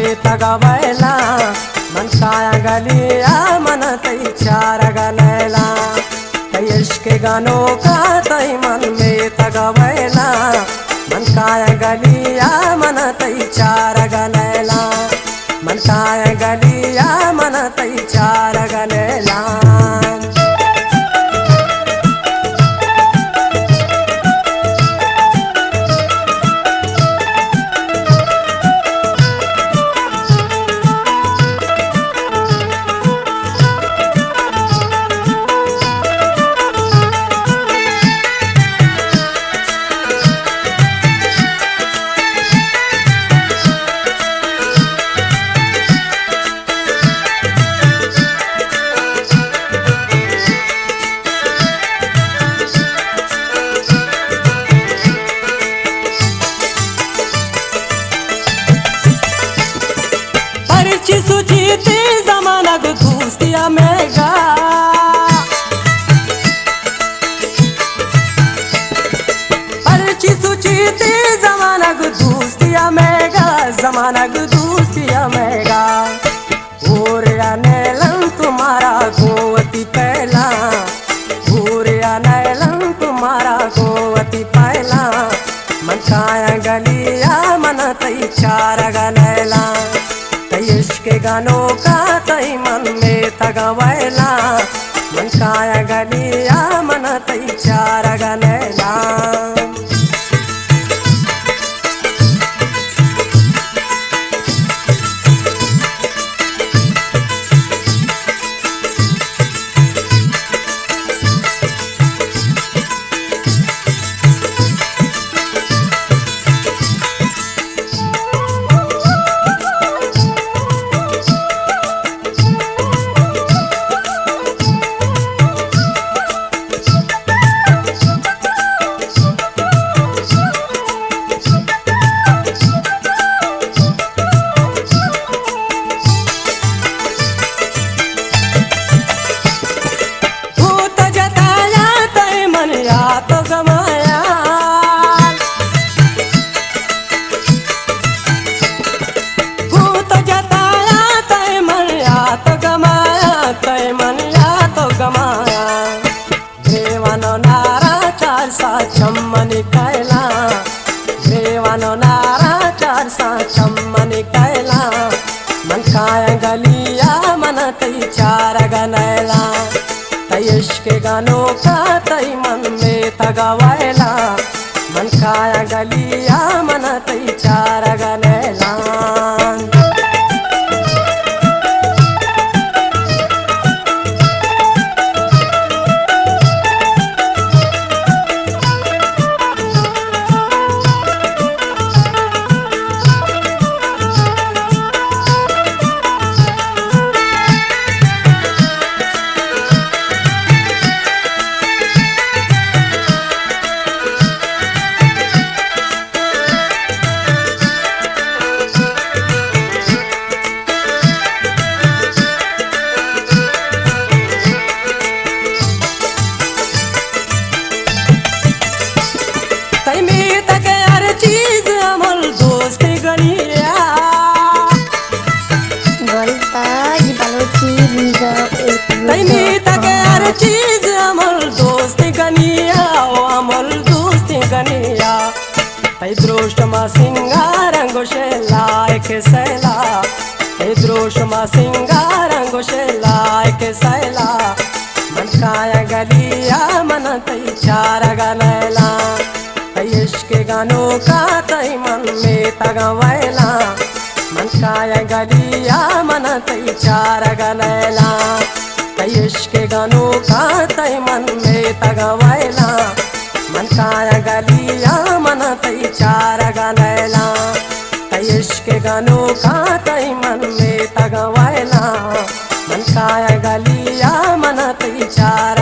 में तगवैला मन काया गलिया मन तई चार गनैला इश्क गानों का तई मन में तगवैला मन काया गलिया मन तई चार गनैला मन काया गलिया मन तई चार गनैला। सुचीती जमानक दोस्तिया मेगा परची सुचीती जमानक दोस्तिया मेगा जमानक दोस्तिया मेगा भूरिया नैलन तुम्हारा गोवती पहला भूरिया नैलन तुम्हारा गोवती पहला मन काया गलिया मन तई चार गनैला इश्क गानों का तई मन में तगवैला मन काया गलिया मन तई चार गनैला। चम्मनी कैला देवानो नारा चार सा चम्मनी कैला मन काया गलिया मन तई चार गनैला इश्क गानों का तई मन में तगवैला मन काया गलिया मन तई चार गनैला। चीज अमल दोस्ती गनिया ओ अमल दोस्ती गनिया तई दृष्ट मा सिंगार अंगोशेला एक सैला तई दृष्ट मा सिंगार अंगोशेला एक सैला मन काया गलिया मन तई चार गनैला इश्क गानों का तई मन में तगवैला मन काया गलिया मन तई चार गनैला इश्क गानों का तई मन में तगवैला मन काया गलिया मन तई चार गनैला इश्क गानों का तई मन में तगवैला मन काया गलिया मन तई चार